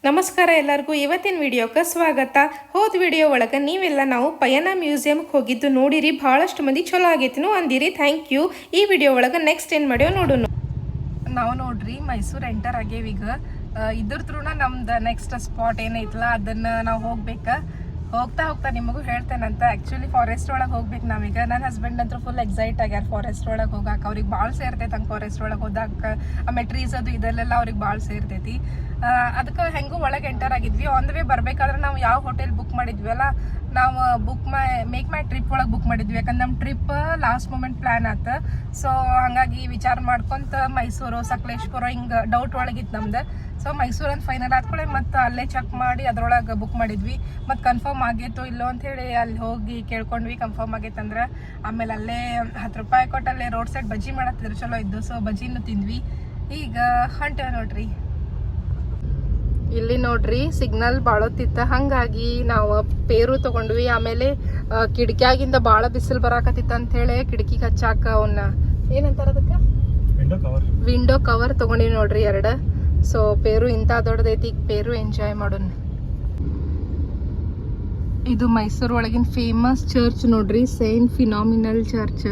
ನಮಸ್ಕಾರ ಎಲ್ಲರಿಗೂ ಇವತ್ತಿನ ವಿಡಿಯೋಕ್ಕೆ ಸ್ವಾಗತ. ಹೋದ ವಿಡಿಯೋ ಒಳಗೆ ನೀವೆಲ್ಲ ನಾವು ಪಯಣ ಮ್ಯೂಸಿಯಂಗೆ ಹೋಗಿದ್ದು ನೋಡಿರಿ, ಭಾಳಷ್ಟು ಮಂದಿ ಚಲೋ ಆಗೈತಿನೂ ಅಂದಿರಿ. Thank you. ಈ ವಿಡಿಯೋ ಒಳಗೆ ನೆಕ್ಸ್ಟ್ ಏನು ಮಾಡ್ಯೋ ನೋಡೋಣ. ನಾವು ನೋಡ್ರಿ ಮೈಸೂರು ಎಂಟರ್ ಆಗೇವೀಗ. ಇದ್ರ ಥ್ರೂನ ನಮ್ದು ನೆಕ್ಸ್ಟ್ ಸ್ಪಾಟ್ ಏನೈತಲ್ಲ ಅದನ್ನು ನಾವು ಹೋಗ್ಬೇಕು. ಹೋಗ್ತಾ ನಿಮಗೂ ಹೇಳ್ತೇನಂತ. ಆ್ಯಕ್ಚುಲಿ ಫಾರೆಸ್ಟ್ ಒಳಗೆ ಹೋಗ್ಬೇಕು ನಾವೀಗ. ನನ್ನ ಹಸ್ಬೆಂಡ್ ಅಂತೂ ಫುಲ್ ಎಕ್ಸೈಟ್ ಆಗ್ಯಾರ ಫಾರೆಸ್ಟ್ ಒಳಗೆ ಹೋಗಕ್ಕೆ. ಅವ್ರಿಗೆ ಭಾಳ ಸೇರ್ತೈತೆ ಹಂಗೆ ಫಾರೆಸ್ಟ್ ಒಳಗೆ ಹೋದಾಗ. ಆಮೇಲೆ ಟ್ರೀಸ್ ಅದು ಇದೆಲ್ಲ ಅವ್ರಿಗೆ ಭಾಳ ಸೇರ್ತೈತಿ. ಅದಕ್ಕೆ ಹೆಂಗೂ ಒಳಗೆ ಎಂಟರ್ ಆಗಿದ್ವಿ. ಆನ್ ದ ವೇ ಬರಬೇಕಾದ್ರೆ ನಾವು ಯಾವ ಹೋಟೆಲ್ ಬುಕ್ ಮಾಡಿದ್ವಿ ಅಲ್ಲ, ನಾವು ಮೇಕ್ ಮೈ ಟ್ರಿಪ್ ಒಳಗೆ ಬುಕ್ ಮಾಡಿದ್ವಿ. ಯಾಕಂದ್ರೆ ನಮ್ಮ ಟ್ರಿಪ್ ಲಾಸ್ಟ್ ಮೂಮೆಂಟ್ ಪ್ಲ್ಯಾನ್ ಆಯ್ತು. ಸೊ ಹಾಗಾಗಿ ವಿಚಾರ ಮಾಡ್ಕೊಂತ ಮೈಸೂರು, ಸಕಲೇಶ್ಪುರ ಹಿಂಗೆ ಡೌಟ್ ಒಳಗಿತ್ತು ನಮ್ದು. ಸೊ ಮೈಸೂರು ಅಂತ ಫೈನಲ್ ಆದ್ಕೊಳ್ಳೆ ಮತ್ತು ಅಲ್ಲೇ ಚೆಕ್ ಮಾಡಿ ಅದ್ರೊಳಗೆ ಬುಕ್ ಮಾಡಿದ್ವಿ. ಮತ್ತು ಕನ್ಫರ್ಮ್ ಆಗೈತೋ ಇಲ್ಲೋ ಅಂಥೇಳಿ ಅಲ್ಲಿ ಹೋಗಿ ಕೇಳ್ಕೊಂಡ್ವಿ. ಕನ್ಫರ್ಮ್ ಆಗೈತಂದ್ರೆ ಆಮೇಲೆ ಅಲ್ಲೇ 10 ರೂಪಾಯಿ ಕೊಟ್ಟು ಅಲ್ಲೇ ರೋಡ್ ಸೈಡ್ ಬಜ್ಜಿ ಮಾಡತ್ತಿದ್ರು, ಚಲೋ ಇದ್ದು. ಸೊ ಬಜ್ಜಿನೂ ತಿಂದ್ವಿ. ಈಗ ಹೊಂಟೇವೆ ನೋಡ್ರಿ. ಇಲ್ಲಿ ನೋಡ್ರಿ ಸಿಗ್ನಲ್ ಬಾಳೋತಿತ್ತ, ಹಂಗಾಗಿ ನಾವು ಪೇರು ತಗೊಂಡ್ವಿ. ಆಮೇಲೆ ಕಿಟಕಿಯಾಗಿಂದ ಭಾಳ ಬಿಸಿಲು ಬರಾಕತ್ತಿತ್ತ ಅಂತ ಹೇಳಿ ಕಿಟಕಿಗೆ ಹಚ್ಚಾಕ ಅವನ್ನ ಏನಂತಾರ ಅದಕ್ಕೆ ವಿಂಡೋ ಕವರ್ ತಗೊಂಡಿವಿ ನೋಡ್ರಿ 2. ಸೊ ಪೇರು ಇಂಥ ದೊಡ್ಡದೈತಿ, ಈಗ ಪೇರು ಎಂಜಾಯ್ ಮಾಡೋಣ. ಇದು ಮೈಸೂರು ಒಳಗಿನ ಫೇಮಸ್ ಚರ್ಚ್ ನೋಡ್ರಿ, ಸೈಂಟ್ ಫಿನಾಮಿನಲ್ ಚರ್ಚ್.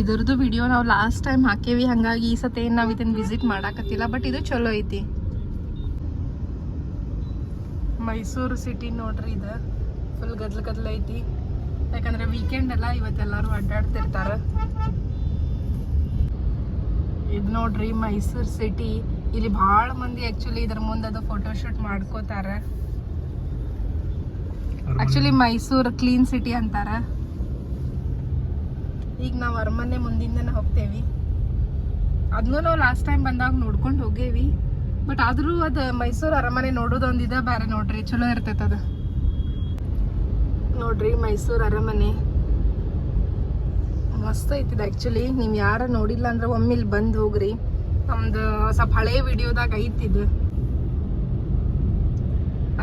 ಇದ್ರದ್ದು ವಿಡಿಯೋ ನಾವು ಲಾಸ್ಟ್ ಟೈಮ್ ಹಾಕೇವಿ, ಹಂಗಾಗಿ ಈ ಸತಿ ಏನು ನಾವು ಇದನ್ನ ವಿಸಿಟ್ ಮಾಡಾಕತ್ತಿಲ್ಲ. ಬಟ್ ಇದು ಚಲೋ ಐತಿ. ಮೈಸೂರು ಸಿಟಿ ನೋಡ್ರಿ, ಇದು ಫುಲ್ ಗದ್ಲ ಐತಿ. ಯಾಕಂದ್ರೆ ವೀಕೆಂಡ್ ಎಲ್ಲ ಇವತ್ತೆಲ್ಲರೂ ಅಡ್ಡಾಡ್ತಿರ್ತಾರ. ಇದು ನೋಡ್ರಿ ಮೈಸೂರು ಸಿಟಿ. ಇಲ್ಲಿ ಭಾಳ ಮಂದಿ ಆಕ್ಚುಲಿ ಇದ್ರ ಮುಂದೆ ಅದು ಫೋಟೋಶೂಟ್ ಮಾಡ್ಕೋತಾರ. ಆಕ್ಚುಲಿ ಮೈಸೂರು ಕ್ಲೀನ್ ಸಿಟಿ ಅಂತಾರ. ಈಗ ನಾವು ಅರಮನೆ ಮುಂದಿಂದ ಹೋಗ್ತೇವಿ. ಅದನ್ನೂ ನಾವು ಲಾಸ್ಟ್ ಟೈಮ್ ಬಂದಾಗ ನೋಡ್ಕೊಂಡು ಹೋಗೇವಿ. ಬಟ್ ಆದ್ರೂ ಅದು ಮೈಸೂರು ಅರಮನೆ ನೋಡೋದೊಂದಿದೆ ಬೇರೆ ನೋಡ್ರಿ, ಚಲೋ ಇರ್ತೈತೆ ಅದು. ನೋಡ್ರಿ ಮೈಸೂರು ಅರಮನೆ ಮಸ್ತ್ ಐತಿದೆ. ಆ್ಯಕ್ಚುಲಿ ನೀವು ಯಾರ ನೋಡಿಲ್ಲ ಅಂದ್ರೆ ಒಮ್ಮೆ ಇಲ್ಲಿ ಬಂದು ಹೋಗ್ರಿ. ನಮ್ದು ಸ್ವಲ್ಪ ಹಳೆ ವಿಡಿಯೋದಾಗ ಐತಿದ್ದು.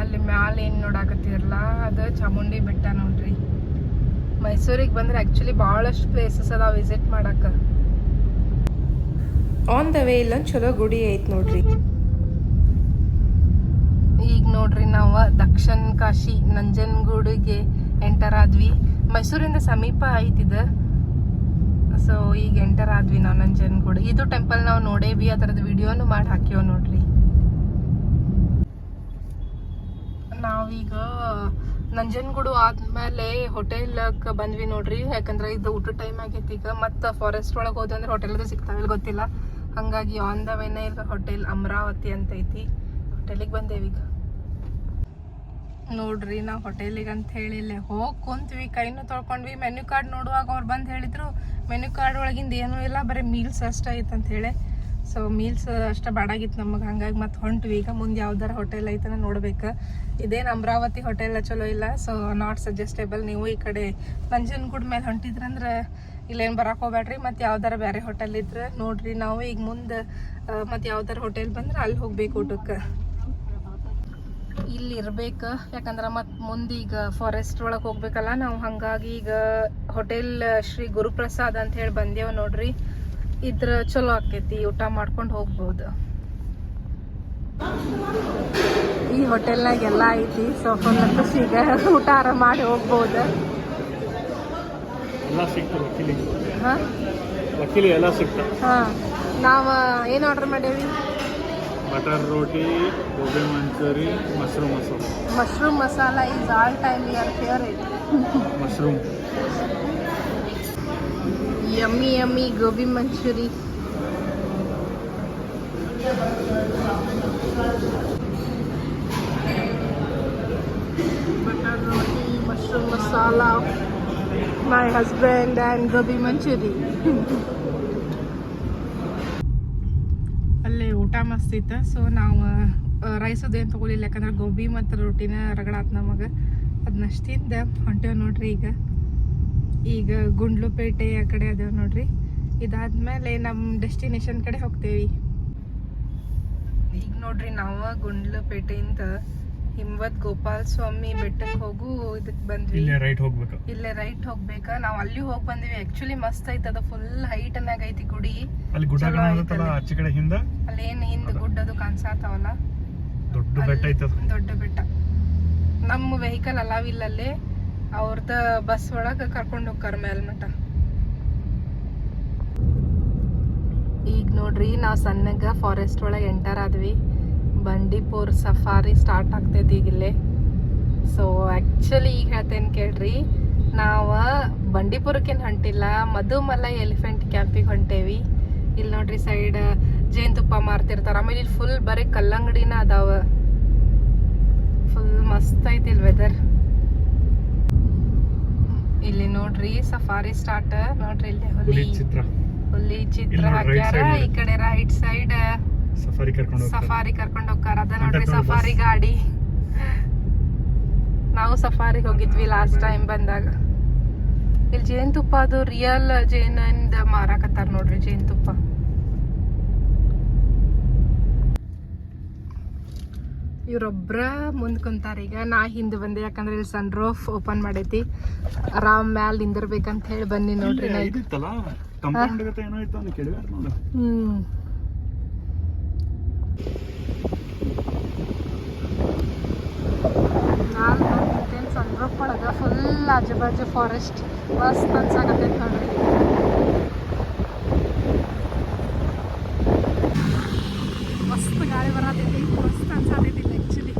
ಅಲ್ಲಿ ಮ್ಯಾಲೆ ಏನು ನೋಡಾಕತ್ತಿರಲ್ಲ, ಅದು ಚಾಮುಂಡಿ ಬೆಟ್ಟ ನೋಡ್ರಿ. ಮೈಸೂರಿಗೆ ಬಂದ್ರೆ ಆ್ಯಕ್ಚುಲಿ ಭಾಳಷ್ಟು ಪ್ಲೇಸಸ್ ಅದಾವ ವಿಸಿಟ್ ಮಾಡಕ್ಕೆ. ಆನ್ ದ ವೇ ಇಲ್ಲೊಂದು ಚಲೋ ಗುಡಿ ಐತಿ ನೋಡ್ರಿ. ಈಗ ನೋಡ್ರಿ ನಾವು ದಕ್ಷಿಣ ಕಾಶಿ ನಂಜನಗೂಡಿಗೆ ಎಂಟರ್ ಆದ್ವಿ. ಮೈಸೂರಿಂದ ಸಮೀಪ ಐತಿದ. ಸೊ ಈಗ ಎಂಟರ್ ಆದ್ವಿ ನಾವು ನಂಜನಗೂಡು. ಇದು ಟೆಂಪಲ್ ನಾವು ನೋಡೇವಿ, ಅದರದ್ದು ವಿಡಿಯೋನು ಮಾಡಿ ಹಾಕ್ಯವ ನೋಡ್ರಿ. ನಾವೀಗ ನಂಜನಗೂಡು ಆದ್ಮೇಲೆ ಹೋಟೆಲ್ಗೆ ಬಂದ್ವಿ ನೋಡ್ರಿ. ಯಾಕಂದ್ರೆ ಇದು ಊಟ ಟೈಮ್ ಆಗೈತಿ ಈಗ. ಮತ್ತು ಫಾರೆಸ್ಟ್ ಒಳಗೆ ಹೋದಂದ್ರೆ ಹೋಟೆಲ್ದು ಸಿಗ್ತಾವಿಲ್ಲ ಗೊತ್ತಿಲ್ಲ. ಹಂಗಾಗಿ ಆನ್ ದ ವೇನೇ ಈಗ ಹೋಟೆಲ್ ಅಮರಾವತಿ ಅಂತ ಐತಿ. ಹೋಟೆಲಿಗೆ ಬಂದೇವೀಗ ನೋಡ್ರಿ. ನಾವು ಹೋಟೆಲಿಗೆ ಅಂತ ಹೇಳಿ ಇಲ್ಲೇ ಹೋಗಿ ಕುಂತ್ವಿ, ಕೈನೂ ತೊಳ್ಕೊಂಡ್ವಿ. ಮೆನ್ಯೂ ಕಾರ್ಡ್ ನೋಡುವಾಗ ಅವ್ರು ಬಂದು ಹೇಳಿದ್ರು ಮೆನ್ಯೂ ಕಾರ್ಡ್ ಒಳಗಿಂದ ಏನೂ ಇಲ್ಲ, ಬರೀ ಮೀಲ್ಸ್ ಅಷ್ಟೇ ಐತೆ ಅಂತ ಹೇಳಿ. ಸೊ ಮೀಲ್ಸ್ ಅಷ್ಟೇ ಬಾಡಾಗಿತ್ತು ನಮಗೆ. ಹಂಗಾಗಿ ಮತ್ತೆ ಹೊಂಟ್ವಿ. ಈಗ ಮುಂದೆ ಯಾವ್ದಾರ ಹೋಟೆಲ್ ಐತನ ನೋಡ್ಬೇಕು. ಇದೇನು ಅಮರಾವತಿ ಹೋಟೆಲ್ ಚಲೋ ಇಲ್ಲ. So not suggestable. ನೀವು ಈ ಕಡೆ ನಂಜನಗೂಡು ಮೇಲೆ ಹೊಂಟಿದ್ರಂದ್ರೆ ಇಲ್ಲೇನು ಬರಕ್ಕೆ ಹೋಗ್ಬೇಡ್ರಿ. ಮತ್ತು ಯಾವ್ದಾರ ಬೇರೆ ಹೋಟೆಲ್ ಇದ್ರೆ ನೋಡ್ರಿ. ನಾವು ಈಗ ಮುಂದೆ ಮತ್ತು ಯಾವ್ದಾರ ಹೋಟೆಲ್ ಬಂದ್ರೆ ಅಲ್ಲಿ ಹೋಗ್ಬೇಕು ಊಟಕ್ಕೆ. ಇಲ್ಲಿ ಇರ್ಬೇಕು, ಯಾಕಂದ್ರೆ ಮತ್ತು ಮುಂದೆ ಈಗ ಫಾರೆಸ್ಟ್ ಒಳಗೆ ಹೋಗ್ಬೇಕಲ್ಲ ನಾವು. ಹಾಗಾಗಿ ಈಗ ಹೋಟೆಲ್ ಶ್ರೀ ಗುರುಪ್ರಸಾದ್ ಅಂತ ಹೇಳಿ ಬಂದೇವು ನೋಡ್ರಿ. ಇದ್ರ ಚಲೋ ಆಕೈತಿ, ಊಟ ಮಾಡ್ಕೊಂಡು ಹೋಗ್ಬೋದು. ಈ ಹೋಟೆಲ್ನಾಗ ಎಲ್ಲ ಐತಿ. ಸೊ ಫುಲ್ ಈಗ ಊಟ ಮಾಡಿ ಹೋಗ್ಬೋದು. ಹಾಂ, ನಾವು ಏನು ಆರ್ಡರ್ ಮಾಡೇವಿ? Butter roti, gobi manchurian, mushroom masala. Mushroom masala is all time your favourite. Mushroom yummy gobi manchurian. Butter roti, mushroom masala, my husband and gobi manchurian. ಅಲ್ಲೇ ಊಟ ಮಸ್ತ್ ಇತ್ತು. ಸೊ ನಾವು ರೈಸ್ ಅದೇನು ತೊಗೊಳಿಲ್ಲ, ಯಾಕಂದ್ರೆ ಗೋಬಿ ಮತ್ತು ರೋಟಿನ ರಗಡಾತ್ ನಮಗೆ. ಅದನ್ನಷ್ಟಿಂದ ಹೊಂಟೇವೆ ನೋಡ್ರಿ. ಈಗ ಗುಂಡ್ಲುಪೇಟೆ ಆ ಕಡೆ ಅದೇವು ನೋಡ್ರಿ. ಇದಾದ್ಮೇಲೆ ನಮ್ಮ ಡೆಸ್ಟಿನೇಷನ್ ಕಡೆ ಹೋಗ್ತೇವಿ. ಈಗ ನೋಡ್ರಿ ನಾವು ಗುಂಡ್ಲುಪೇಟೆಯಿಂದ ಹಿಮವದ್ ಗೋಪಾಲ ಸ್ವಾಮಿ ಬೆಟ್ಟಕ್ಕೆ ಹೋಗು ಇದಕ್ಕೆ ಬಂದ್ವಿ. ಇಲ್ಲೇ ರೈಟ್ ಹೋಗ್ಬೇಕಾ. ನಾವು ಅಲ್ಲಿ ಹೋಗಿ ಬಂದ್ವಿ. ಆಕ್ಚುಲಿ ಮಸ್ತ್ ಐತೆ, ಅದು ಫುಲ್ ಹೈಟ್ ಅನ್ನಾಗ ಐತಿ ಗುಡಿ. ಅಲ್ಲಿ ಗುಡ್ಡ ಕಾಣುತ್ತಲ್ಲ ಆಚೆ ಕಡೆ ಹಿಂದೆ, ಅಲ್ಲೇನು ಹಿಂದೆ ಗುಡ್ಡದು ಕಾಣಿಸಾತಾವಲ್ಲ ದೊಡ್ಡ ಬೆಟ್ಟ ಐತದ. ದೊಡ್ಡ ಬೆಟ್ಟ. ನಮ್ಮ ವೆಹಿಕಲ್ ಅಲಾವಿಲ್ಲಲ್ಲೇ ಅವ್ರದ ಬಸ್ ಒಳಗೆ ಕರ್ಕೊಂಡು ಹೋಗ್ತಾರ ಮೇಲ್ಮಠ. ಈಗ ನೋಡ್ರಿ ನಾವು ಸಣ್ಣಗ ಫಾರೆಸ್ಟ್ ಒಳಗೆ ಎಂಟರ್ ಆದ್ವಿ. ಬಂಡೀಪುರ್ ಸಫಾರಿ ಸ್ಟಾರ್ಟ್ ಆಗ್ತೈತಿ ಈಗಿಲ್ಲೇ. ಸೊ ಆ್ಯಕ್ಚುಲಿ ಈಗ ಹೇಳ್ತೇನೆ ಕೇಳ್ರಿ, ನಾವು ಬಂಡೀಪುರಕ್ಕೇನು ಹೊಂಟಿಲ್ಲ, ಮಧುಮಲೈ ಎಲಿಫೆಂಟ್ ಕ್ಯಾಂಪಿಗೆ ಹೊಂಟೇವಿ. ಇಲ್ಲಿ ನೋಡ್ರಿ ಸೈಡ್ ಜೇನುತುಪ್ಪ ಮಾರ್ತಿರ್ತಾರ. ಆಮೇಲೆ ಇಲ್ಲಿ ಫುಲ್ ಬರೀ ಕಲ್ಲಂಗಡಿನ ಅದಾವ. ಫುಲ್ ಮಸ್ತ್ ಐತಿ ಇಲ್ಲಿ ವೆದರ್. ಇಲ್ಲಿ ನೋಡ್ರಿ ಸಫಾರಿ ಸ್ಟಾರ್ಟ್. ನೋಡ್ರಿ ಇಲ್ಲಿ ಹುಲಿ ಚಿತ್ರ ಹಾಕ್ಯಾರ. ಈ ಕಡೆ ರೈಟ್ ಸೈಡ್ ಸಫಾರಿ ಕರ್ಕೊಂಡು ಹೋಗ್ತಾರ. ಅದ ನೋಡ್ರಿ ಸಫಾರಿ ಗಾಡಿ. ನಾವು ಸಫಾರಿಗೆ ಹೋಗಿದ್ವಿ ಲಾಸ್ಟ್ ಟೈಮ್ ಬಂದಾಗ. ಇಲ್ಲಿ ಜೇನುತುಪ್ಪ ಅದು ರಿಯಲ್ ಜೇನಿಂದ ಮಾರಾಕತ್ತಾರ ನೋಡ್ರಿ ಜೇನುತುಪ್ಪ. ಇವ್ರೊಬ್ರ ಮುಂದ್ ಕುಂತಾರ. ಈಗ ನಾ ಹಿಂದೆ ಬಂದೆ, ಯಾಕಂದ್ರೆ ಇಲ್ಲಿ ಸನ್ ರೂಫ್ ಓಪನ್ ಮಾಡೈತಿ. ಆರಾಮ್ ಮ್ಯಾಲ್ ನಿಂದಿರ್ಬೇಕಂತ ಹೇಳಿ ಬನ್ನಿ ನೋಡ್ರಿ. ನಾನು ಬಂದಿದ್ದೇನೆ ಸನ್ ರೂಫ್ ಒಳಗೆ. ಫುಲ್ ಆಜು ಬಾಜು ಫಾರೆಸ್ಟ್ ಮಸ್ತ್ ಅನ್ಸಾಕತ್ತೈತಿ ನೋಡ್ರಿ. ಮಸ್ತ್ ಗಾಳಿ ಬರತೈತಿ, ಮಸ್ತ್ ಅನ್ಸಾತೈತಿ ಆ್ಯಕ್ಚುಲಿ.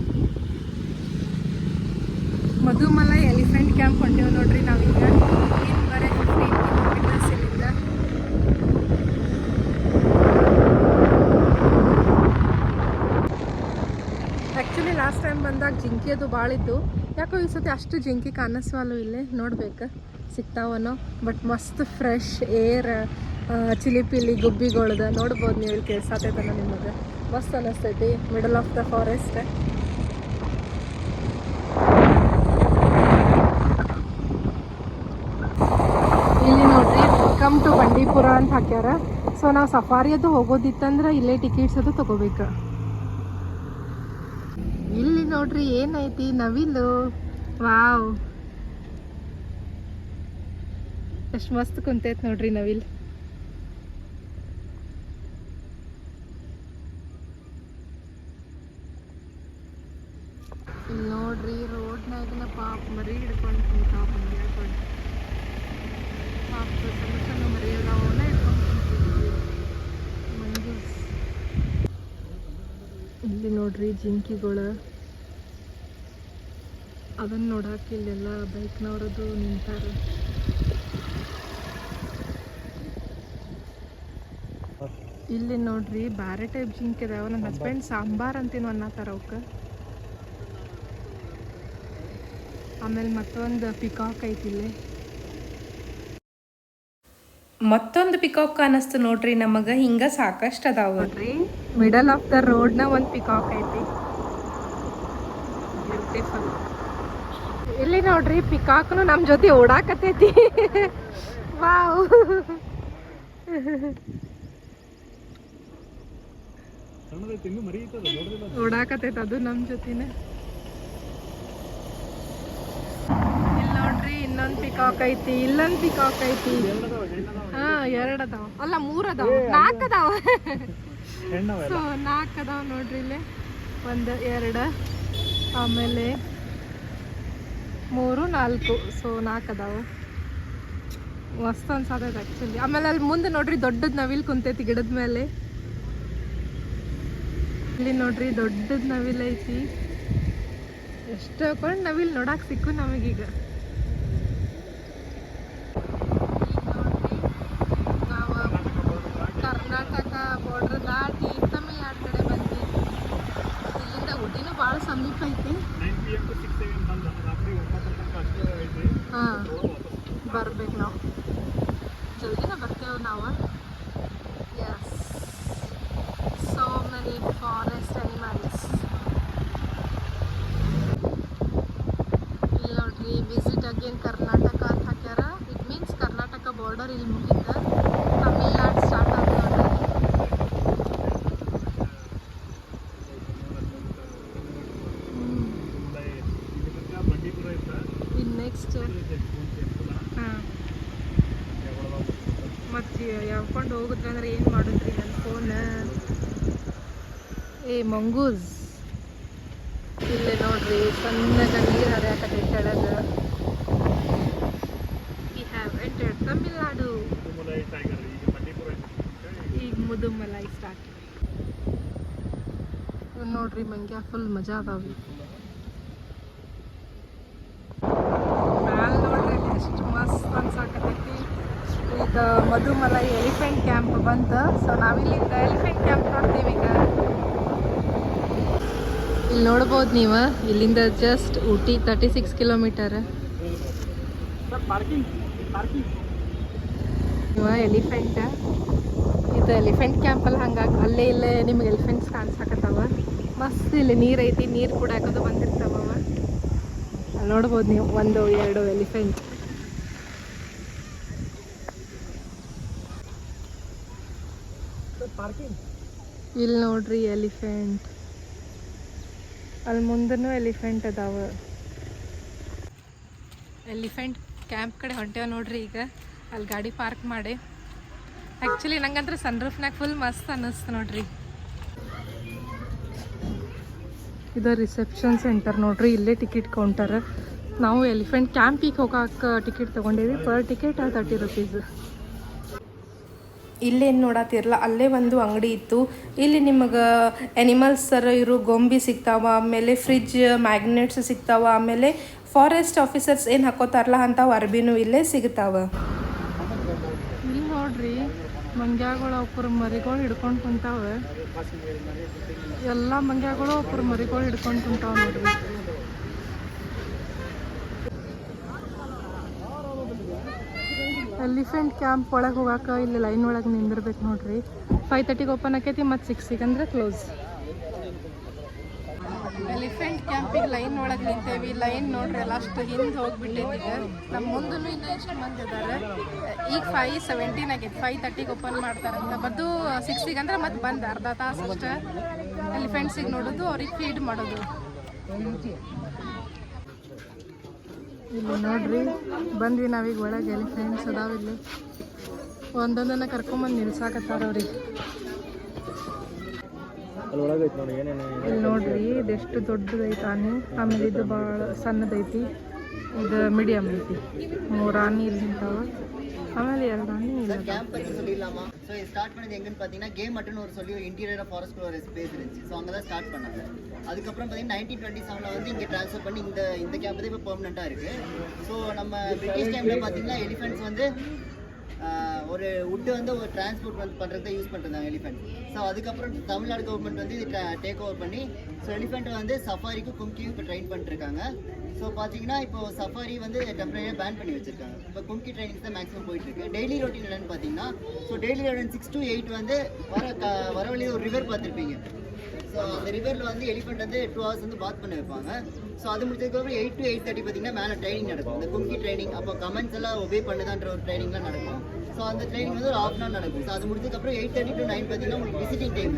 ಮಧುಮಲೈ ಎಲಿಫೆಂಟ್ ಕ್ಯಾಂಪ್ ಹೊಂಟೇವು ನೋಡ್ರಿ ನಾವೀಗ. ಇನ್ನು ಬರೀ 15 ಕಿಲೋಮೀಟರ್ಸ್ ಇಲ್ಲಿಂದ. ಆ್ಯಕ್ಚುಲಿ ಲಾಸ್ಟ್ ಟೈಮ್ ಬಂದಾಗ ಜಿಂಕಿ ಅದು ಭಾಳ ಇದ್ದು. ಯಾಕೋ ಈ ಸತಿ ಅಷ್ಟು ಜಿಂಕಿ ಕಾಣಿಸ್ವಾಲು ಇಲ್ಲೇ. ನೋಡ್ಬೇಕು ಸಿಗ್ತಾವನೋ. ಬಟ್ ಮಸ್ತ್ ಫ್ರೆಶ್ ಏರ್, ಚಿಲಿಪಿಲಿ ಗುಬ್ಬಿಗಳದ ನೋಡ್ಬೋದು ನೀವು. ಇಲ್ಲಿ ಕೇಳ್ಸಾತೈತನ ನಿಮಗೆ. ಮಸ್ತ್ ಅನ್ನಿಸ್ತೈತಿ ಮಿಡಲ್ ಆಫ್ ದ ಫಾರೆಸ್ಟ್. ಇಲ್ಲಿ ನೋಡ್ರಿ ವೆಲ್ಕಮ್ ಟು ಬಂಡೀಪುರ ಅಂತ ಹಾಕ್ಯಾರ. ಸೊ ನಾವು ಸಫಾರಿ ಅದು ಹೋಗೋದಿತ್ತಂದ್ರೆ ಇಲ್ಲೇ ಟಿಕೆಟ್ಸ್ ಅದು ತಗೋಬೇಕು. ಇಲ್ಲಿ ನೋಡ್ರಿ ಏನೈತಿ, ನವಿಲು. ವಾವ್, ಎಷ್ಟು ಮಸ್ತ್ ಕುಂತೈತಿ ನೋಡ್ರಿ ನವಿಲ್. ಇಲ್ಲಿ ನೋಡ್ರಿ ರೋಡ್ನಾಗನ ಪಾಪ ಮರಿ ಹಿಡ್ಕೊಂಡು ಕುಂತಾವ. ಹಿಡ್ಕೊಂಡು ಪಾಪ ಸಣ್ಣ ಸಣ್ಣ ಮರಿ ಅವನ್ನ ಹಿಡ್ಕೊಂಡು ಕುಂತಿದ್ವಿ. ಮಂಗೂಸ್. ಇಲ್ಲಿ ನೋಡ್ರಿ ಜಿಂಕಿಗಳು. ಅದನ್ನ ನೋಡಕ್ಕೆ ಇಲ್ಲೆಲ್ಲ ಬೈಕ್ನವ್ರದ್ದು ನಿಂತಾರ. ಇಲ್ಲಿ ನೋಡ್ರಿ ಬ್ಯಾರೆ ಟೈಪ್ ಜಿಂಕೆ ಇದಾವ. ನನ್ನ ಹಸ್ಬೆಂಡ್ ಸಾಂಬಾರ್ ಅಂತೀನೋ ಅನ್ನತ್ತಾರ ಅವಕ್ಕೆ. ಆಮೇಲೆ ಮತ್ತೊಂದು ಪಿಕಾಕ್ ಐತಿ ಇಲ್ಲಿ. ಮತ್ತೊಂದು ಪಿಕಾಕ್ ಕಾಣಿಸ್ತು ನೋಡ್ರಿ ನಮಗೆ. ಹಿಂಗ ಸಾಕಷ್ಟು ಅದಾವ ನೋಡ್ರಿ. ಮಿಡಲ್ ಆಫ್ ದ ರೋಡ್ನ ಒಂದು ಪಿಕಾಕ್ ಐತಿ. ಬ್ಯೂಟಿಫುಲ್. ಇಲ್ಲಿ ನೋಡ್ರಿ ಪಿಕಾಕ್ನು ನಮ್ಮ ಜೊತೆ ಓಡಾಕತೈತಿ. ವಾವ್, ಓಡಾಕತೈತಿ ಅದು ನಮ್ಮ ಜೊತೆನೆ. ಇಲ್ಲಿ ನೋಡ್ರಿ ಇನ್ನೊಂದು ಪಿಕಾಕ್ ಐತಿ, ಇಲ್ಲೊಂದು ಪಿಕಾಕ್ ಐತಿ. ಹಾ, 2 ಅದಾವ. ಅಲ್ಲ 3 ಅದಾವ, 4 ಅದಾವ. ಸೊ 4 ಅದಾವ ನೋಡ್ರಿ ಇಲ್ಲಿ. 1 2 ಆಮೇಲೆ 3 4. ಸೊ 4 ಅದಾವ. ಮಸ್ತ್ ಅನ್ಸಾತೈತೆ ಆ್ಯಕ್ಚುಲಿ. ಆಮೇಲೆ ಅಲ್ಲಿ ಮುಂದೆ ನೋಡ್ರಿ ದೊಡ್ಡದ್ ನವಿಲ್ ಕುಂತೈತಿ ಗಿಡದ ಮೇಲೆ. ಇಲ್ಲಿ ನೋಡ್ರಿ ದೊಡ್ಡದ್ ನವಿಲ್ ಐತಿ. ಎಷ್ಟು ಕೊಂಡು ನವಿಲ್ ನೋಡಕ್ ಸಿಕ್ಕು ನಮಗೀಗ. ನಾವು ಕರ್ನಾಟಕ ಬಾರ್ಡರ್ ದಾಟಿ ತಮಿಳ್ನಾಡು ಕಡೆ ಬಂದ್ವಿ. ಇಲ್ಲಿಂದ ಊಟಿನೂ ಭಾಳ ಸಮೀಪ ಐತಿ. ಹಾಂ, ಬರ್ಬೇಕು ನಾವು. ಜಲ್ದಿನ ಬರ್ತೇವೆ ನಾವು. Yes, so many forest animals. ಇಲ್ಲಿ ನೋಡ್ರಿ ವಿಸಿಟ್ ಅಗೇನ್ ಕರ್ನಾಟಕ ಅಂತ ಹಾಕ್ಯಾರ. ಇಟ್ ಮೀನ್ಸ್ ಕರ್ನಾಟಕ ಬಾರ್ಡರ್ ಇಲ್ಲಿ ಮುಗಿತ, ತಮಿಳ್ನಾಡು ಸ್ಟಾರ್ಟ್ ಆಗ ನೋಡ್ರಿ. ಇನ್ನು ನೆಕ್ಸ್ಟ್ ಹಾಂ, ಮತ್ತು ಯಾವ್ಕೊಂಡು ಹೋಗುದ್ರಿ ಅಂದ್ರೆ ಏನು ಮಾಡಿದ್ರಿ ನನ್ನ ಫೋನ್. ಮಂಗೂಸ್ ಇಲ್ಲಿ ನೋಡ್ರಿ ಸಣ್ಣಗ ನೀರು ಹರಿಯಾಕತೈತಿ ಕೆಳಗೆ. We have entered Tamil Nadu. Mudumalai tiger ಈಗ ಬಂಡೀಪುರ ಈಗ ಮುದುಮಲೈ ಸ್ಟಾರ್ಟ್. ನೋಡ್ರಿ ಮಂಗ್ಯ ಫುಲ್ ಮಜಾ ಅದಾವಿ. ಮ್ಯಾಲ ನೋಡ್ರಿ ಎಷ್ಟು ಮಸ್ತ್ ಅನ್ಸಾಕತೈತಿ. ಈಗ ಮಧುಮಲೈ ಎಲಿಫೆಂಟ್ ಕ್ಯಾಂಪ್ ಬಂತ. ಸೊ ನಾವಿಲ್ಲಿಂದ ಎಲಿಫೆಂಟ್ ಕ್ಯಾಂಪ್ ನೋಡ್ತೀವಿ ಈಗ. ಇಲ್ಲಿ ನೋಡ್ಬೋದು ನೀವು, ಇಲ್ಲಿಂದ ಜಸ್ಟ್ ಊಟಿ 36 ಕಿಲೋಮೀಟರ್. ಇವ ಎಲಿಫೆಂಟ್, ಇದು ಎಲಿಫೆಂಟ್ ಕ್ಯಾಂಪಲ್ಲಿ ಹಂಗಾಗಿ ಅಲ್ಲೇ ಇಲ್ಲೇ ನಿಮ್ಗೆ ಎಲಿಫೆಂಟ್ಸ್ ಕಾಣಿಸಾಕತ್ತಾವ. ಮಸ್ತ್ ಇಲ್ಲಿ ನೀರು ಐತಿ, ನೀರು ಕುಡಿಯಾಕೋದು ಬಂದಿರ್ತಾವ. ಅಲ್ಲಿ ನೋಡ್ಬೋದು ನೀವು 1-2 ಎಲಿಫೆಂಟ್. ಇಲ್ಲಿ ನೋಡ್ರಿ ಎಲಿಫೆಂಟ್, ಅಲ್ಲಿ ಮುಂದೂ ಎಲಿಫೆಂಟ್ ಅದಾವ. ಎಲಿಫೆಂಟ್ ಕ್ಯಾಂಪ್ ಕಡೆ ಹೊಂಟೇವ ನೋಡ್ರಿ ಈಗ. ಅಲ್ಲಿ ಗಾಡಿ ಪಾರ್ಕ್ ಮಾಡಿ. ಆ್ಯಕ್ಚುಲಿ ನಂಗಂದ್ರೆ ಸನ್ರೂಫ್ನಾಗ ಫುಲ್ ಮಸ್ತ್ ಅನ್ನಿಸ್ತು ನೋಡ್ರಿ. ಇದು ರಿಸೆಪ್ಷನ್ ಸೆಂಟರ್ ನೋಡ್ರಿ, ಇಲ್ಲೇ ಟಿಕೆಟ್ ಕೌಂಟರ್. ನಾವು ಎಲಿಫೆಂಟ್ ಕ್ಯಾಂಪಿಗೆ ಹೋಗೋಕೆ ಟಿಕೆಟ್ ತೊಗೊಂಡೇವಿ. Per ticket 30 rupees. ಇಲ್ಲೇನು ನೋಡತ್ತಿರಲ್ಲ, ಅಲ್ಲೇ ಒಂದು ಅಂಗಡಿ ಇತ್ತು. ಇಲ್ಲಿ ನಿಮಗೆ ಎನಿಮಲ್ಸ್ ಥರ ಇರೋ ಗೊಂಬಿ ಸಿಗ್ತಾವ, ಆಮೇಲೆ ಫ್ರಿಜ್ ಮ್ಯಾಗ್ನೆಟ್ಸ್ ಸಿಗ್ತಾವ, ಆಮೇಲೆ ಫಾರೆಸ್ಟ್ ಆಫೀಸರ್ಸ್ ಏನು ಹಾಕೋತಾರಲ್ಲ ಅಂಥವು ಅರ್ಬಿನೂ ಇಲ್ಲೇ ಸಿಗ್ತಾವ. ಇಲ್ಲಿ ನೋಡ್ರಿ ಮಂಗ್ಯಾಗಳು ಒಬ್ಬರು ಮರಿಗಳು ಹಿಡ್ಕೊಂಡು ಕುಂತಾವ. ಎಲ್ಲ ಮಂಗ್ಯಾಗಳು ಒಬ್ಬರು ಮರಿಗಳು ಹಿಡ್ಕೊಂಡು ಕುಂತಾವ ನೋಡ್ರಿ. ಎಲಿಫೆಂಟ್ ಕ್ಯಾಂಪ್ ಒಳಗೆ ಹೋಗಾಕ ಇಲ್ಲಿ ಲೈನ್ ಒಳಗೆ ನಿಂದಿರ್ಬೇಕು ನೋಡ್ರಿ. 5:30ಗೆ ಓಪನ್ ಆಕೈತಿ, ಮತ್ತು 6ಗೆ ಅಂದ್ರೆ ಕ್ಲೋಸ್. ಎಲಿಫೆಂಟ್ ಕ್ಯಾಂಪಿಗೆ ಲೈನ್ ಒಳಗೆ ನಿಂತೇವಿ. ಲೈನ್ ನೋಡ್ರಿ ಎಲ್ಲ ಅಷ್ಟು ಹಿಂದೆ ಹೋಗ್ಬಿಟ್ಟೈತಿ. ಈಗ ನಮ್ಮ ಮುಂದೂ ಇನ್ನೂ ಎಷ್ಟು ಮಂದಿ ಇದ್ದಾರೆ. ಈಗ 5:17 ಆಗೈತಿ, 5:30ಗೆ ಓಪನ್ ಮಾಡ್ತಾರಂತ. ಬದ್ದು 6ಗೆ ಅಂದ್ರೆ ಮತ್ತೆ ಬಂದು ಅರ್ಧ ತಾಸು ಅಷ್ಟೇ. ಎಲಿಫೆಂಟ್ಸಿಗೆ ನೋಡೋದು, ಅವ್ರಿಗೆ ಫೀಡ್ ಮಾಡೋದು. ಇಲ್ಲಿ ನೋಡ್ರಿ ಬಂದ್ವಿ ನಾವೀಗ ಒಳಗೆ. ಎಲಿಫೆಂಟ್ಸ್ ಅದಾವ ಇಲ್ಲಿ, ಒಂದೊಂದನ್ನು ಕರ್ಕೊಂಬಂದು ನಿಲ್ಸಾಕತ್ತಾರ ಅವ್ರಿಗೆ. ಇಲ್ಲಿ ನೋಡ್ರಿ ಇದೆಷ್ಟು ದೊಡ್ಡದೈತೆ ಆನೆ. ಆಮೇಲೆ ಇದು ಭಾಳ ಸಣ್ಣದೈತಿ, ಇದು ಮೀಡಿಯಮ್ ಐತಿ. 3 ಆನೆ ಇಲ್ಲಿ ನಿಂತಾವ, ಆಮೇಲೆ 2 ಆನೆ ಇಲ್ಲ. கேம்ப் பற்றி சொல்லிடலாமா? ஸோ இது ஸ்டார்ட் பண்ணது எங்கன்னு பார்த்தீங்கன்னா கேம் மட்டும்னு சொல்லி ஒரு இன்டீரியர் ஃபாரஸ்ட் ஒரு ஸ்பேஸ் இருந்துச்சு. ஸோ அங்கே தான் ஸ்டார்ட் பண்ணாங்க. அதுக்கப்புறம் பார்த்தீங்கன்னா 1927 வந்து இங்கே ட்ரான்ஸ்ஃபர் பண்ணி இந்த கேம்ப் தான் இப்போ பெர்மனெண்ட்டாக இருக்குது. ஸோ நம்ம பிரிட்டிஷ் டைமில் பார்த்தீங்கன்னா எலிஃபென்ட்ஸ் வந்து ஒரு வுட்டு வந்து ஒரு டிரான்ஸ்போர்ட் வந்து பண்ணுறதுக்கு யூஸ் பண்ணிருந்தாங்க எலிஃபென்ட். ஸோ அதுக்கப்புறம் தமிழ்நாடு கவர்மெண்ட் வந்து இது டேக் ஓவர் பண்ணி ஸோ எலிஃபெண்ட்டை வந்து சஃபாரிக்கும் கும்கியும் இப்போ ட்ரெயின் பண்ணிட்டுருக்காங்க. ஸோ பார்த்தீங்கன்னா இப்போ சஃபாரி வந்து டெம்பரரியாக பேன் பண்ணி வச்சிருக்காங்க. இப்போ கும்கி ட்ரைனிங் தான் மேக்ஸிமம் போயிட்டுருக்கு. டெய்லி ரொட்டீன் என்னென்னு பார்த்தீங்கன்னா, ஸோ டெய்லி ரொட்டீன் 6 to 8 வந்து வர வழியில் ஒரு ரிவர் பார்த்துருப்பீங்க. ஸோ அந்த ரிவரில் வந்து எலிஃபெண்ட் வந்து 2 hours வந்து பாத் பண்ண வைப்பாங்க. ஸோ அது முடிச்சதுக்கப்புறம் 8 to 8:30 பார்த்தீங்கன்னா மேலே ட்ரைனிங் நடக்கும். இந்த கும்கி ட்ரைனிங், அப்போ கமெண்ட்ஸ் எல்லாம் ஒபே பண்ணுதான்ற ஒரு ட்ரைனிங்லாம் நடக்கும். ஸோ அந்த ட்ரைனிங் வந்து ஒரு 1/2 hour நடக்கும். ஸோ அது முடிச்சதுக்கப்புறம் 8:30 to 9 பார்த்தீங்கன்னா உங்களுக்கு விசிட்டிங் டைம்.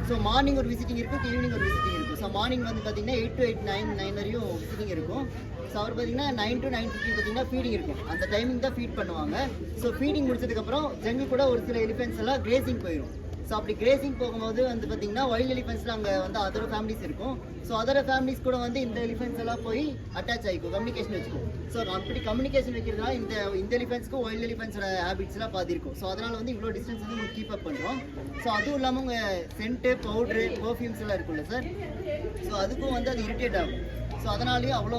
ஸோ மார்னிங் ஒரு விசிட்டிங் இருக்கும், ஈவினிங் ஒரு விசிட்டிங் இருக்கும். ஸோ மார்னிங் வந்து பார்த்தீங்கன்னா 8 to 8, 9 வரையும் விசிட்டிங் இருக்கும். ஸோ அவர் பார்த்தீங்கன்னா 9 to 9:50 பார்த்தீங்கன்னா ஃபீடிங் இருக்கும். அந்த டைமிங் தான் ஃபீட் பண்ணுவாங்க. ஸோ ஃபீடிங் முடிச்சதுக்கப்புறம் ஜங்கிள் கூட ஒரு சில எலிஃபென்ட்ஸ் எல்லாம் கிரேசிங் போயிடும். ஸோ அப்படி கிரேசிங் போகும்போது வந்து பார்த்தீங்கன்னா வைல்ட் எலிஃபென்ட்ஸில் அங்கே வந்து அதர் ஃபேமிலிஸ் இருக்கும். ஸோ அதர் ஃபேமிலிஸ் கூட வந்து இந்த எலிஃபென்ட்ஸ் எல்லாம் போய் அட்டாச் ஆகிக்கும், கம்யூனிகேஷன் வச்சுக்கும். ஸோ அப்படி கம்யூனிகேஷன் வைக்கிறதுனால இந்த எலிஃபென்ட்ஸ்க்கும் வைல்ட் எலிஃபென்ட்ஸோட ஹேபிட்ஸ்லாம் பாதிருக்கும். ஸோ அதனால் வந்து இவ்வளோ டிஸ்டன்ஸ் வந்து உங்களுக்கு கீப் அப் பண்ணுறோம். ஸோ அதுவும் இல்லாமல் உங்கள் சென்ட்டு, பவுட்ரு, பர்ஃப்யூம்ஸ் எல்லாம் இருக்குல்ல சார், ஸோ அதுக்கும் வந்து அது இரிட்டேட் ஆகும். ஸோ அதனாலேயும் அவ்வளோ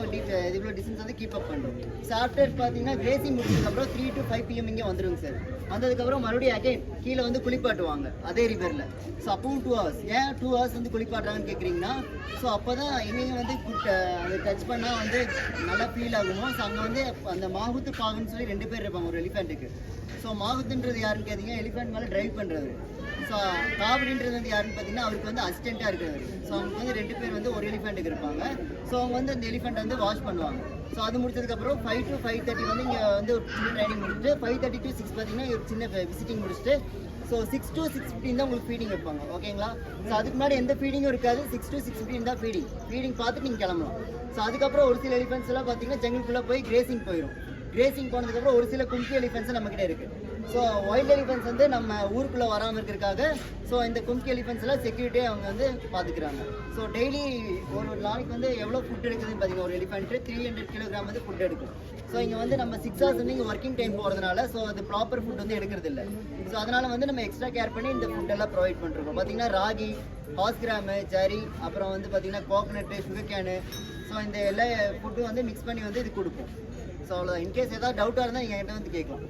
இவ்வளோ டிஸ்டன்ஸ் வந்து கீப் அப் பண்ணுறோம். ஸோ ஆஃப்டர் பார்த்தீங்கன்னா கிரேசிங் முடிச்சதுக்கப்புறம் 3 to 5 PM இங்கே வந்துடுங்க சார். வந்ததுக்கப்புறம் மறுபடியும் அகைன் கீழே வந்து குளிப்பாட்டுவாங்க அதே ரிவரில். ஸோ அப்பவும் 2 hours. ஏன் 2 hours வந்து குளிப்பாட்டுறாங்கன்னு கேட்குறீங்கன்னா, ஸோ அப்போ தான் எங்கெங்கே வந்து அதை டச் பண்ணால் வந்து நல்லா ஃபீல் ஆகுமோ. ஸோ அங்கே வந்து அந்த மாகுத்து பாகுன்னு சொல்லி 2 பேர் இருப்பாங்க ஒரு எலிஃபெண்ட்டுக்கு. ஸோ மாகுத்துன்றது யாருன்னு கேட்டிங்கன்னா எலிஃபெண்ட் மேலே ட்ரைவ் பண்ணுறது. ஸோ காவடின்றது வந்து யாருன்னு பார்த்தீங்கன்னா அவருக்கு வந்து அசிஸ்டண்ட்டாக இருக்கிறது. ஸோ அவங்க வந்து 2 பேர் வந்து ஒரு எலிஃபெண்ட்டுக்கு இருப்பாங்க. ஸோ அவங்க வந்து அந்த எலிஃபெண்ட் வந்து வாஷ் பண்ணுவாங்க. ஸோ அது முடிச்சதுக்கப்புறம் 5 to 5:30 வந்து இங்கே வந்து ஒரு சின்ன ட்ரைனிங் முடிச்சுட்டு 5:30 to 6 பார்த்தீங்கன்னா ஒரு சின்ன விசிட்டிங் முடிச்சுட்டு ஸோ 6 to 6:15 தான் உங்களுக்கு ஃபீடிங் வைப்பாங்க. ஓகேங்களா? ஸோ அதுக்கு முன்னாடி எந்த ஃபீடிங்கும் இருக்காது. 6 to 6:15 தான் ஃபீடிங் பார்த்துட்டு நீங்கள் கிளம்பலாம். ஸோ அதுக்கப்புறம் ஒரு சில எலிஃபென்ட்ஸ் எல்லாம் பார்த்தீங்கன்னா ஜங்கிள்குள்ளே போய் கிரேசிங் போயிடும். கிரேசிங் போனதுக்கப்புறம் ஒரு சில கும்கி எலிஃபென்ட்ஸ் நம்மக்கிட்ட இருக்குது. ஸோ வைல்ட் எலிஃபென்ட்ஸ் வந்து நம்ம ஊருக்குள்ளே வராமல் இருக்கிறதுக்காக ஸோ இந்த கும்கி எலிஃபென்ட்ஸ் எல்லாம் செக்யூரிட்டியை அவங்க வந்து பார்த்துக்கிறாங்க. ஸோ டெய்லி ஒரு நாளைக்கு வந்து எவ்வளோ ஃபுட் எடுக்குதுன்னு பார்த்தீங்கன்னா ஒரு எலிஃபென்ட்டு 300 கிலோகிராம் வந்து ஃபுட் எடுக்கும். ஸோ இங்கே வந்து நம்ம 6 hours வந்து இங்கே ஒர்க்கிங் டைம் போகிறதுனால ஸோ அது ப்ராப்பர் ஃபுட் வந்து எடுக்கிறது இல்லை. ஸோ அதனால் வந்து நம்ம எக்ஸ்ட்ரா கேர் பண்ணி இந்த ஃபுட்டெல்லாம் ப்ரொவைட் பண்ணுறோம். பார்த்தீங்கன்னா ராகி, ஹார்ஸ் கிராமு, ஜரி, அப்புறம் வந்து பார்த்தீங்கன்னா கோகனட்டு, சுகர் கேனு, ஸோ இந்த எல்லா ஃபுட்டும் வந்து மிக்ஸ் பண்ணி வந்து இது கொடுப்போம். ஸோ அவ்வளோ இன்கேஸ் ஏதாவது டவுட்டாக இருந்தால் நீங்கள் என்கிட்ட வந்து கேட்கலாம்.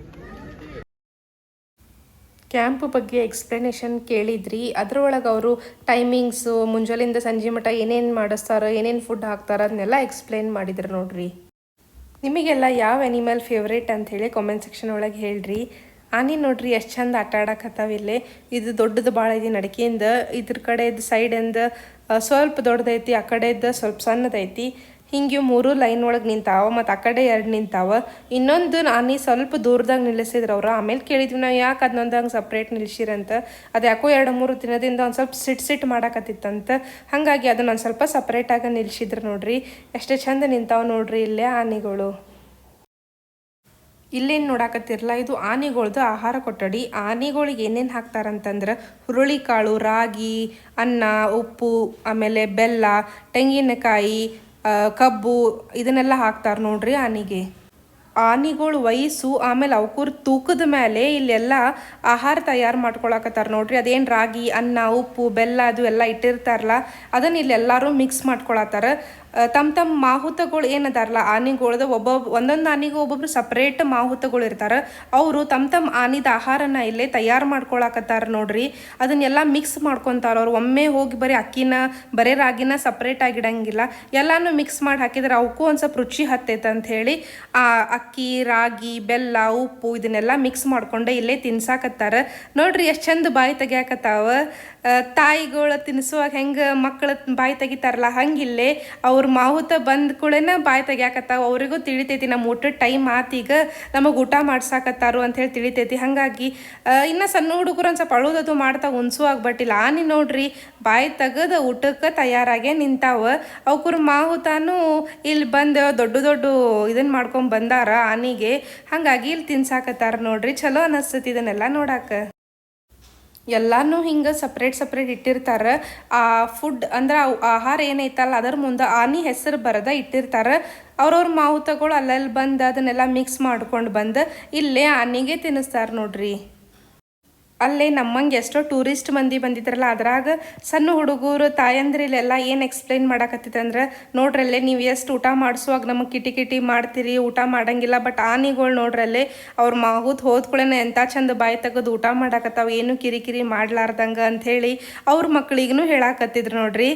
ಕ್ಯಾಂಪ್ ಬಗ್ಗೆ ಎಕ್ಸ್ಪ್ಲನೇಷನ್ ಕೇಳಿದ್ರಿ. ಅದರೊಳಗೆ ಅವರು ಟೈಮಿಂಗ್ಸು ಮುಂಜಾನೆಯಿಂದ ಸಂಜೆ ಮಟ್ಟ ಏನೇನು ಮಾಡಿಸ್ತಾರೆ, ಏನೇನು ಫುಡ್ ಹಾಕ್ತಾರೆ ಅದನ್ನೆಲ್ಲ ಎಕ್ಸ್ಪ್ಲೇನ್ ಮಾಡಿದ್ರು ನೋಡ್ರಿ. ನಿಮಗೆಲ್ಲ ಯಾವ ಆ್ಯನಿಮಲ್ ಫೇವ್ರೇಟ್ ಅಂಥೇಳಿ ಕಾಮೆಂಟ್ ಸೆಕ್ಷನ್ ಒಳಗೆ ಹೇಳ್ರಿ. ಆನೆ ನೋಡ್ರಿ ಎಷ್ಟು ಚಂದ ಆಟ ಆಡಕತ್ತಾವಿಲ್ಲೇ. ಇದು ದೊಡ್ಡದು ಭಾಳ ಐತಿ ನಡಕೆಯಿಂದ, ಇದ್ರ ಕಡೆದು ಸೈಡಿಂದ ಸ್ವಲ್ಪ ದೊಡ್ಡದೈತಿ, ಆ ಕಡೆದು ಸ್ವಲ್ಪ ಸಣ್ಣದೈತಿ. ಹಿಂಗೆ 3 ಲೈನ್ ಒಳಗೆ ನಿಂತಾವ, ಮತ್ತು ಆ ಕಡೆ 2 ನಿಂತಾವ. ಇನ್ನೊಂದು ಆನೆ ಸ್ವಲ್ಪ ದೂರದಾಗ ನಿಲ್ಲಿಸಿದ್ರು ಅವ್ರು. ಆಮೇಲೆ ಕೇಳಿದ್ವಿ ನಾವು ಯಾಕೆ ಅದನ್ನೊಂದು ಹಂಗೆ ಸಪ್ರೇಟ್ ನಿಲ್ಸಿರಂತ. ಅದು ಯಾಕೋ 2-3 ದಿನದಿಂದ ಒಂದು ಸ್ವಲ್ಪ ಸಿಟ್ಟು ಮಾಡಾಕತ್ತಿತ್ತಂತ. ಹಾಗಾಗಿ ಅದನ್ನ ಒಂದು ಸ್ವಲ್ಪ ಸಪ್ರೇಟಾಗಿ ನಿಲ್ಸಿದ್ರು ನೋಡ್ರಿ. ಎಷ್ಟೇ ಚಂದ ನಿಂತಾವ ನೋಡ್ರಿ ಇಲ್ಲೇ ಆನೆಗಳು. ಇಲ್ಲೇನು ನೋಡಾಕತ್ತಿರಲ್ಲ, ಇದು ಆನೆಗಳ್ದು ಆಹಾರ ಕೊಠಡಿ. ಆನೆಗಳಿಗೆ ಏನೇನು ಹಾಕ್ತಾರಂತಂದ್ರೆ ಹುರುಳಿಕಾಳು, ರಾಗಿ, ಅನ್ನ, ಉಪ್ಪು, ಆಮೇಲೆ ಬೆಲ್ಲ, ತೆಂಗಿನಕಾಯಿ, ಕಬ್ಬು ಇದನ್ನೆಲ್ಲ ಹಾಕ್ತಾರೆ ನೋಡ್ರಿ ಆನೆಗೆ. ಆನೆಗಳು ವಯಸ್ಸು ಆಮೇಲೆ ಅವಕೂರ್ ತೂಕದ ಮೇಲೆ ಇಲ್ಲೆಲ್ಲ ಆಹಾರ ತಯಾರು ಮಾಡ್ಕೊಳಕತ್ತಾರ ನೋಡ್ರಿ. ಅದೇನು ರಾಗಿ, ಅನ್ನ, ಉಪ್ಪು, ಬೆಲ್ಲ ಅದು ಎಲ್ಲ ಇಟ್ಟಿರ್ತಾರಲ್ಲ ಅದನ್ನ ಇಲ್ಲೆಲ್ಲರೂ ಮಿಕ್ಸ್ ಮಾಡ್ಕೊಳತ್ತಾರ. ತಮ್ಮ ಮಾಹುತಗಳು ಏನದಾರಲ್ಲ ಆನೆಗಳ್ದು ಒಂದೊಂದು ಆನೆಗೂ ಒಬ್ಬೊಬ್ರು ಸಪ್ರೇಟ್ ಮಾಹುತಗಳು ಇರ್ತಾರೆ. ಅವರು ತಮ್ಮ ಆನೆದ ಆಹಾರನ ಇಲ್ಲೇ ತಯಾರು ಮಾಡ್ಕೊಳಕತ್ತಾರ ನೋಡ್ರಿ. ಅದನ್ನೆಲ್ಲ ಮಿಕ್ಸ್ ಮಾಡ್ಕೊತಾರ ಅವ್ರು. ಒಮ್ಮೆ ಹೋಗಿ ಬರೀ ಅಕ್ಕಿನ ಬರೀ ರಾಗಿನ ಸಪ್ರೇಟ್ ಆಗಿಡಂಗಿಲ್ಲ, ಎಲ್ಲಾನು ಮಿಕ್ಸ್ ಮಾಡಿ ಹಾಕಿದ್ರೆ ಅವಕ್ಕೂ ಒಂದು ಸ್ವಲ್ಪ ರುಚಿ ಹತ್ತೈತೆ ಅಂತ ಹೇಳಿ ಅಕ್ಕಿ, ರಾಗಿ, ಬೆಲ್ಲ, ಉಪ್ಪು ಇದನ್ನೆಲ್ಲ ಮಿಕ್ಸ್ ಮಾಡ್ಕೊಂಡೆ ಇಲ್ಲೇ ತಿನ್ಸಾಕತ್ತಾರ ನೋಡ್ರಿ. ಎಷ್ಟು ಚಂದ ಬಾಯಿ ತೆಗಿಯಾಕತ್ತಾವ. ತಾಯಿಗಳು ತಿನ್ನಿಸುವಾಗ ಹೆಂಗೆ ಮಕ್ಕಳು ಬಾಯಿ ತೆಗಿತಾರಲ್ಲ ಹಂಗಿಲ್ಲೇ ಅವ್ರ ಮಾಹುತ ಬಂದ ಕೂಡೇನ ಬಾಯಿ ತೆಗಿಯಾಕತ್ತಾವ. ಅವರಿಗೂ ತಿಳಿತೈತಿ ನಮ್ಮ ಊಟದ ಟೈಮ್ ಆತೀಗ, ನಮಗೆ ಊಟ ಮಾಡ್ಸಾಕತ್ತಾರು ಅಂಥೇಳಿ ತಿಳಿತೈತಿ. ಹಾಗಾಗಿ ಇನ್ನು ಸಣ್ಣ ಹುಡುಗರು ಒಂದು ಸ್ವಲ್ಪ ಅಳುದದು ಮಾಡ್ತಾ ಉನ್ಸುವಾಗ ಬಟ್ಟಿಲ್ಲ. ಆನೆ ನೋಡ್ರಿ ಬಾಯಿ ತೆಗೆದು ಊಟಕ್ಕೆ ತಯಾರಾಗೇ ನಿಂತಾವ. ಅವ್ಕುರ್ ಮಾಹುತಾನು ಇಲ್ಲಿ ಬಂದು ದೊಡ್ಡ ಇದನ್ನ ಮಾಡ್ಕೊಂಡು ಬಂದಾರ ಆನೆಗೆ. ಹಾಗಾಗಿ ಇಲ್ಲಿ ತಿನ್ಸಾಕತ್ತಾರ ನೋಡ್ರಿ. ಚಲೋ ಅನಿಸ್ತೈತಿ ಇದನ್ನೆಲ್ಲ ನೋಡಾಕ. ಎಲ್ಲಾನು ಹಿಂಗೆ ಸಪ್ರೇಟ್ ಇಟ್ಟಿರ್ತಾರೆ. ಆ ಫುಡ್ ಅಂದ್ರೆ ಆಹಾರ ಏನೈತಲ್ಲ ಅದರ ಮುಂದೆ ಆನೆ ಹೆಸರು ಬರದ ಇಟ್ಟಿರ್ತಾರೆ. ಅವ್ರವ್ರ ಮಾಹುತಗಳು ಅಲ್ಲಲ್ಲಿ ಬಂದು ಅದನ್ನೆಲ್ಲ ಮಿಕ್ಸ್ ಮಾಡ್ಕೊಂಡು ಬಂದು ಇಲ್ಲೇ ಆನೆಗೆ ತಿನ್ನಿಸ್ತಾರೆ ನೋಡ್ರಿ. ಅಲ್ಲೇ ನಮ್ಮಂಗೆ ಎಷ್ಟೋ ಟೂರಿಸ್ಟ್ ಮಂದಿ ಬಂದಿದ್ರಲ್ಲ ಅದ್ರಾಗ ಸಣ್ಣ ಹುಡುಗರು ತಾಯಂದ್ರಿಲೆಲ್ಲ ಏನು ಎಕ್ಸ್ಪ್ಲೈನ್ ಮಾಡಾಕತ್ತಿತ್ತಂದ್ರೆ ನೋಡ್ರಲ್ಲೇ ನೀವು ಎಷ್ಟು ಊಟ ಮಾಡಿಸುವಾಗ ನಮಗೆ ಕಿಟಿ ಮಾಡ್ತೀರಿ, ಊಟ ಮಾಡಂಗಿಲ್ಲ. ಬಟ್ ಆನೆಗಳು ನೋಡ್ರಲ್ಲೇ ಅವ್ರ ಮಾಹುತ್ ಹೋದ್ಕೊಳ್ಳೇನೆ ಎಂಥ ಚಂದ ಬಾಯಿ ತೆಗೆದು ಊಟ ಮಾಡಾಕತ್ತಾವ, ಏನು ಕಿರಿಕಿರಿ ಮಾಡ್ಲಾರ್ದಂಗೆ ಅಂಥೇಳಿ ಅವ್ರ ಮಕ್ಳಿಗೂ ಹೇಳಾಕತ್ತಿದ್ರು ನೋಡ್ರಿ.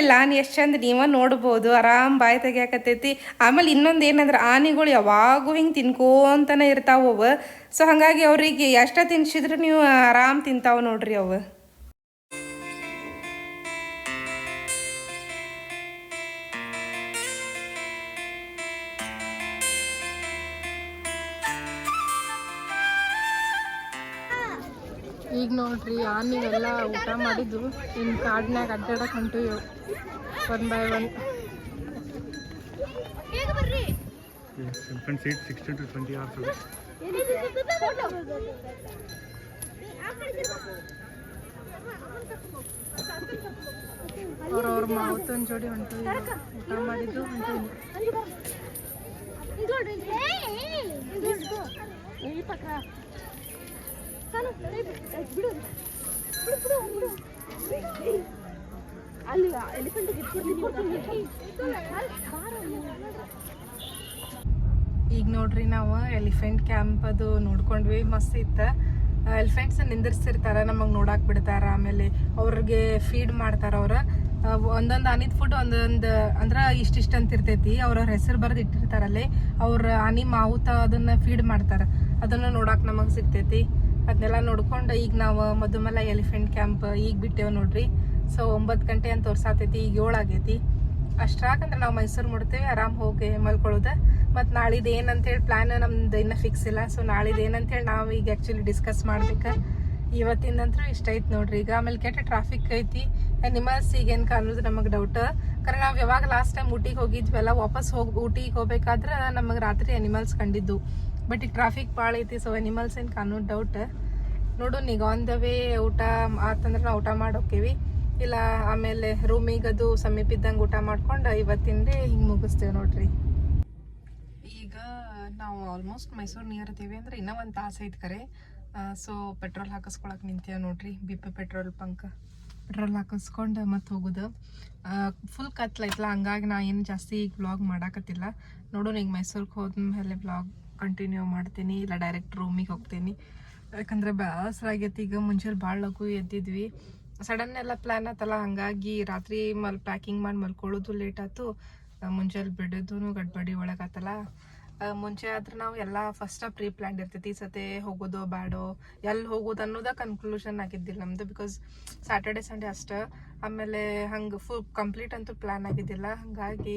ಇಲ್ಲ ಆನೆ ಎಷ್ಟು ಚಂದ ನೀವ ನೋಡ್ಬೋದು, ಆರಾಮ್ ಬಾಯಿ ತೆಗಿಯಾಕತ್ತೈತಿ. ಆಮೇಲೆ ಇನ್ನೊಂದು ಏನಂದ್ರೆ ಆನೆಗಳು ಯಾವಾಗೂ ಹಿಂಗೆ ತಿನ್ಕೋಂತಾನೆ ಇರ್ತಾವವ. ಸೊ ಹಾಗಾಗಿ ಅವ್ರಿಗೆ ಎಷ್ಟ ತಿನ್ಸಿದ್ರು ನೀವು ಆರಾಮ್ ತಿಂತಾವ ನೋಡ್ರಿ ಅವು. ಈಗ ನೋಡ್ರಿ ಆನೆವೆಲ್ಲ ಊಟ ಮಾಡಿದ್ದು ಇನ್ನು ಕಾಡಿನಾಗ ಅಡ್ಡಾಡಕ್ಕೆ ಹೊಂಟಿವಿ 1 by 1. Elephant seat 16 to 20 hours. ಅವ್ರವ್ರ ಮಾವುತನ ಜೋಡಿ ಹೊಂಟಿವಿ, ಊಟ ಮಾಡಿದ್ದು ಹೊಂಟಿವಿ. ಈಗ ನೋಡ್ರಿ ನಾವು ಎಲಿಫೆಂಟ್ ಕ್ಯಾಂಪ್ ಅದು ನೋಡ್ಕೊಂಡ್ವಿ, ಮಸ್ತ್ ಇತ್ತು. ಎಲಿಫೆಂಟ್ಸ್ ನಿಂದಿರ್ಸಿರ್ತಾರ, ನಮಗೆ ನೋಡಾಕ್ ಬಿಡ್ತಾರ. ಆಮೇಲೆ ಅವ್ರಿಗೆ ಫೀಡ್ ಮಾಡ್ತಾರ. ಒಂದೊಂದು ಆನಿದ ಫುಡ್ ಒಂದೊಂದು ಅಂದ್ರೆ ಇಷ್ಟಿಷ್ಟ ಅಂತ ಇರ್ತೈತಿ. ಅವ್ರವ್ರ ಹೆಸರು ಬರೆದು ಇಟ್ಟಿರ್ತಾರಲ್ಲಿ. ಅವ್ರ ಆನಿ ಮಾವುತ ಅದನ್ನ ಫೀಡ್ ಮಾಡ್ತಾರ, ಅದನ್ನು ನೋಡಾಕ್ ನಮಗೆ ಸಿಗ್ತೈತಿ. ಅದನ್ನೆಲ್ಲ ನೋಡ್ಕೊಂಡು ಈಗ ನಾವು ಮಧುಮಲ ಎಲಿಫೆಂಟ್ ಕ್ಯಾಂಪ್ ಈಗ ಬಿಟ್ಟೇವ್ ನೋಡ್ರಿ. ಸೊ 9 ಗಂಟೆ ಅಂತ ತೋರ್ಸಾತೈತಿ, ಈಗ 7 ಆಗೈತಿ. ಅಷ್ಟ್ರಾಕಂದ್ರೆ ನಾವು ಮೈಸೂರು ಮುಡ್ತೇವೆ, ಆರಾಮ್ ಹೋಗಿ ಮಲ್ಕೊಳ್ಳೋದು. ಮತ್ತು ನಾಳಿದ್ದು ಏನಂತೇಳಿ ಪ್ಲ್ಯಾನ್ ನಮ್ದು ಇನ್ನೂ ಫಿಕ್ಸ್ ಇಲ್ಲ. ಸೊ ನಾಳಿದ್ದು ಏನಂತೇಳಿ ನಾವು ಈಗ ಆ್ಯಕ್ಚುಲಿ ಡಿಸ್ಕಸ್ ಮಾಡ್ಬೇಕು. ಇವತ್ತಿಂದಂತೂ ಇಷ್ಟ ಐತಿ ನೋಡ್ರಿ. ಈಗ ಆಮೇಲೆ ಕೆಟ್ಟ ಟ್ರಾಫಿಕ್ ಐತಿ. ಅನಿಮಲ್ಸ್ ಈಗೇನು ಅನ್ನೋದು ನಮಗೆ ಡೌಟ್. ಕರೆ ನಾವು ಯಾವಾಗ ಲಾಸ್ಟ್ ಟೈಮ್ ಊಟಿಗೆ ಹೋಗಿದ್ವಲ್ಲ, ವಾಪಸ್ ಊಟಿಗೆ ಹೋಗ್ಬೇಕಾದ್ರೆ ನಮಗೆ ರಾತ್ರಿ ಅನಿಮಲ್ಸ್ ಕಂಡಿದ್ದು. ಬಟ್ ಈಗ ಟ್ರಾಫಿಕ್ ಭಾಳ ಐತಿ ಸೊ ಎನಿಮಲ್ಸ್ ಏನು ಕಾಣೋ ಡೌಟ್. ನೋಡು ಈಗ ಆನ್ ದ ವೇ ಊಟ ಆತಂದ್ರೆ ನಾವು ಊಟ ಮಾಡಿ ಹೋಕ್ಕೇವಿ, ಇಲ್ಲ ಆಮೇಲೆ ರೂಮಿಗೆ ಅದು ಸಮೀಪ ಇದ್ದಂಗೆ ಊಟ ಮಾಡ್ಕೊಂಡು ಇವತ್ತಿನ ಡೇ ಹಿಂಗೆ ಮುಗಿಸ್ತೇವೆ ನೋಡ್ರಿ. ಈಗ ನಾವು ಆಲ್ಮೋಸ್ಟ್ ಮೈಸೂರು ನಿಯರ್ ಇದ್ದೀವಿ ಅಂದ್ರೆ ಇನ್ನೂ ಒಂದು ತಾಸು ಐತೆ ಕರೆ. ಸೊ ಪೆಟ್ರೋಲ್ ಹಾಕಿಸ್ಕೊಳಕ್ಕೆ ನಿಂತೇವೆ ನೋಡ್ರಿ. BP ಪೆಟ್ರೋಲ್ ಬಂಕ್ ಪೆಟ್ರೋಲ್ ಹಾಕಿಸ್ಕೊಂಡು ಮತ್ತೆ ಹೋಗೋದು. ಫುಲ್ ಕತ್ಲೈತಲ್ಲ, ಹಂಗಾಗಿ ನಾ ಏನು ಜಾಸ್ತಿ ಈಗ ವ್ಲಾಗ್ ಮಾಡಾಕತ್ತಿಲ್ಲ. ನೋಡೋಣ ಈಗ ಮೈಸೂರಿಗೆ ಹೋದ್ಮೇಲೆ ವ್ಲಾಗ್ ಕಂಟಿನ್ಯೂ ಮಾಡ್ತೀನಿ, ಇಲ್ಲ ಡೈರೆಕ್ಟ್ ರೂಮಿಗೆ ಹೋಗ್ತೀನಿ. ಯಾಕಂದ್ರೆ ಬೇಸರ ಆಗೈತಿ. ಈಗ ಮುಂಚೆಲಿ ಭಾಳ ಲಘು ಎದ್ದಿದ್ವಿ, ಸಡನ್ ಎಲ್ಲ ಪ್ಲ್ಯಾನ್ ಆತಲ್ಲ, ಹಾಗಾಗಿ ರಾತ್ರಿ ಪ್ಯಾಕಿಂಗ್ ಮಾಡಿ ಮಲ್ಕೊಳ್ಳೋದು ಲೇಟ್ ಆಯ್ತು. ಮುಂಚೆಲಿ ಬಿಡೋದು ಗಡ್ಬಡಿ ಒಳಗಾತಲ್ಲ. ಮುಂಚೆ ಆದ್ರೆ ನಾವು ಎಲ್ಲ ಫಸ್ಟ್ ಪ್ರೀ ಪ್ಲ್ಯಾನ್ ಇರ್ತೈತಿ, ಈ ಸತಿ ಹೋಗೋದು ಬ್ಯಾಡೋ ಎಲ್ಲಿ ಹೋಗೋದು ಅನ್ನೋದ ಕನ್ಕ್ಲೂಷನ್ ಆಗಿದ್ದಿಲ್ಲ ನಮ್ದು. ಬಿಕಾಸ್ ಸ್ಯಾಟರ್ಡೆ ಸಂಡೇ ಅಷ್ಟೇ, ಆಮೇಲೆ ಹಂಗೆ ಫುಲ್ ಕಂಪ್ಲೀಟ್ ಅಂತೂ ಪ್ಲ್ಯಾನ್ ಆಗಿದ್ದಿಲ್ಲ. ಹಾಗಾಗಿ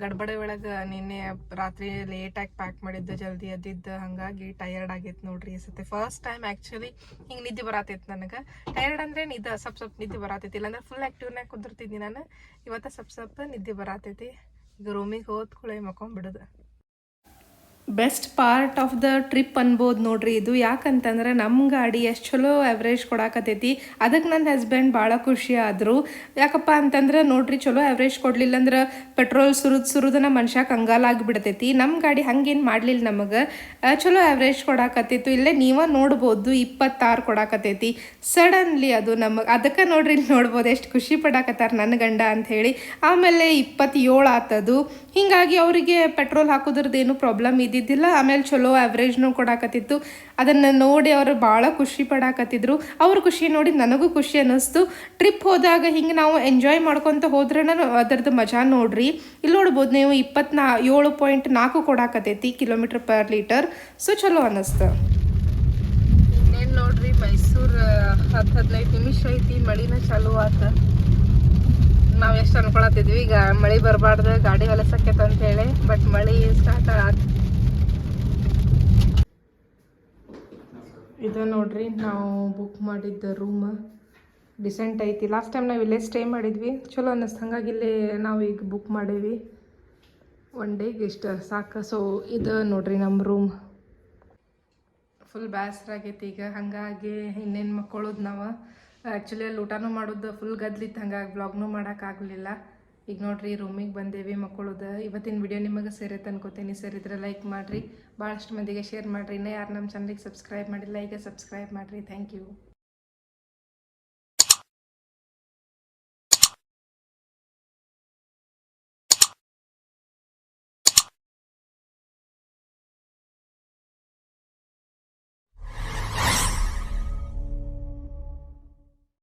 ಗಡ್ಬಡೆ ಒಳಗೆ ನಿನ್ನೆ ರಾತ್ರಿ ಲೇಟಾಗಿ ಪ್ಯಾಕ್ ಮಾಡಿದ್ದು, ಜಲ್ದಿ ಎದ್ದಿದ್ದು, ಹಾಗಾಗಿ ಟಯರ್ಡ್ ಆಗೈತೆ ನೋಡ್ರಿ. ಈ ಸತಿ ಫಸ್ಟ್ ಟೈಮ್ ಆ್ಯಕ್ಚುಲಿ ಹಿಂಗೆ ನಿದ್ದೆ ಬರತೈತೆ ನನಗೆ. ಟಯರ್ಡ್ ಅಂದರೆ ಸ್ವಲ್ಪ ನಿದ್ದೆ ಬರತೈತಿ, ಇಲ್ಲಾಂದ್ರೆ ಫುಲ್ ಆ್ಯಕ್ಟಿವ್ನಾಗ ಕುದಿರ್ತಿದ್ದಿ ನಾನು. ಇವತ್ತು ಸ್ವಲ್ಪ ನಿದ್ದೆ ಬರತೈತಿ. ಈಗ ರೂಮಿಗೆ ಹೋದ್ಕೊಳ್ಳೆ ಮಕ್ಕೊಂಬಿಡೋದು. Best part of the trip ಅನ್ಬೋದು ನೋಡ್ರಿ ಇದು. ಯಾಕಂತಂದ್ರೆ ನಮ್ಮ ಗಾಡಿ ಎಷ್ಟು ಚಲೋ ಆವ್ರೇಜ್ ಕೊಡಾಕತ್ತೈತಿ, ಅದಕ್ಕೆ ನನ್ನ ಹಸ್ಬೆಂಡ್ ಭಾಳ ಖುಷಿ ಆದರು. ಯಾಕಪ್ಪ ಅಂತಂದ್ರೆ ನೋಡ್ರಿ, ಚಲೋ ಆವ್ರೇಜ್ ಕೊಡಲಿಲ್ಲ ಅಂದ್ರೆ ಪೆಟ್ರೋಲ್ ಸುರಿದನ ಮನುಷ್ಯ ಕಂಗಾಲಾಗಿಬಿಡ್ತೈತಿ. ನಮ್ಮ ಗಾಡಿ ಹಂಗೇನು ಮಾಡಲಿಲ್ಲ, ನಮಗೆ ಚಲೋ ಆವ್ರೇಜ್ ಕೊಡಾಕತ್ತಿತ್ತು. ಇಲ್ಲೇ ನೀವೇ ನೋಡ್ಬೋದು 26 ಕೊಡಾಕತ್ತೈತಿ. ಸಡನ್ಲಿ ಅದು ನಮಗೆ, ಅದಕ್ಕೆ ನೋಡ್ರಿ ಇಲ್ಲಿ ನೋಡ್ಬೋದು ಎಷ್ಟು ಖುಷಿ ಪಡಾಕತ್ತಾರ ನನ್ನ ಗಂಡ ಅಂಥೇಳಿ. ಆಮೇಲೆ 27 ಆತದು. ಹೀಗಾಗಿ ಅವರಿಗೆ ಪೆಟ್ರೋಲ್ ಹಾಕೋದ್ರದ್ದೇನು ಪ್ರಾಬ್ಲಮ್ ಇದ್ದಿದ್ದಿಲ್ಲ. ಆಮೇಲೆ ಚಲೋ ಆವ್ರೇಜ್ನೂ ಕೊಡಾಕತ್ತಿತ್ತು. ಅದನ್ನು ನೋಡಿ ಅವರು ಭಾಳ ಖುಷಿ ಪಡಾಕತ್ತಿದ್ರು. ಅವ್ರ ಖುಷಿ ನೋಡಿ ನನಗೂ ಖುಷಿ ಅನ್ನಿಸ್ತು. ಟ್ರಿಪ್ ಹೋದಾಗ ಹಿಂಗೆ ನಾವು ಎಂಜಾಯ್ ಮಾಡ್ಕೊತ ಹೋದ್ರೆ ಅದರದ್ದು ಮಜಾ ನೋಡ್ರಿ. ಇಲ್ಲಿ ನೋಡ್ಬೋದು ನೀವು 27.4 ಕೊಡಾಕತ್ತೈತಿ km/ಲೀಟರ್. ಸೊ ಚಲೋ ಅನ್ನಿಸ್ತು. ಇನ್ನೇನು ನೋಡ್ರಿ, ಮೈಸೂರು 10-15 ನಿಮಿಷ ಐತಿ, ಮಳಿನ ಚಾಲು ಆತ. ನಾವು ಎಷ್ಟು ಅನ್ಕೊಳತ್ತಿದ್ವಿ ಈಗ ಮಳೆ ಬರಬಾರ್ದು, ಗಾಡಿ ಹೊಲಸಕ್ಕೈತೆ ಅಂತ ಹೇಳಿ, ಬಟ್ ಮಳೆ ಸ್ಟಾರ್ಟ್ ಆಯ್ತು. ಇದು ನೋಡ್ರಿ ನಾವು ಬುಕ್ ಮಾಡಿದ್ದ ರೂಮ್ ಡಿಸೆಂಟ್ ಐತಿ. ಲಾಸ್ಟ್ ಟೈಮ್ ನಾವು ಇಲ್ಲೇ ಸ್ಟೇ ಮಾಡಿದ್ವಿ, ಚಲೋ ಅನ್ನಿಸ್ತು. ಹಾಗಾಗಿ ಇಲ್ಲೇ ನಾವು ಈಗ ಬುಕ್ ಮಾಡೀವಿ. ಒನ್ ಡೇಗೆ ಇಷ್ಟು ಸಾಕು. ಸೊ ಇದು ನೋಡ್ರಿ ನಮ್ಮ ರೂಮ್. ಫುಲ್ ಬೇಸರ ಆಗೈತಿ ಈಗ, ಹಾಗಾಗಿ ಇನ್ನೇನು ಮಕ್ಕೊಳ್ಳೋದು ನಾವು. ಆ್ಯಕ್ಚುಲಿ ಅಲ್ಲಿ ಊಟನೂ ಮಾಡೋದು ಫುಲ್ ಗದ್ಲಿತ್ತು, ಹಂಗಾಗಿ ವ್ಲಾಗ್ನೂ ಮಾಡೋಕ್ಕಾಗಲಿಲ್ಲ. ಈಗ ನೋಡ್ರಿ ರೂಮಿಗೆ ಬಂದೇವಿ ಮಕ್ಕೊಳ್ಳೋದು. ಇವತ್ತಿನ ವಿಡಿಯೋ ನಿಮಗೆ ಸೇರೈತೆ ಅನ್ಕೋತೀನಿ. ಸೇರಿದ್ರೆ ಲೈಕ್ ಮಾಡಿರಿ, ಭಾಳಷ್ಟು ಮಂದಿಗೆ ಶೇರ್ ಮಾಡಿರಿ. ಇನ್ನೂ ಯಾರು ನಮ್ಮ ಚಾನಲಿಗೆ ಸಬ್ಸ್ಕ್ರೈಬ್ ಮಾಡಿಲ್ಲ, ಈಗ ಸಬ್ಸ್ಕ್ರೈಬ್ ಮಾಡಿರಿ. Thank you.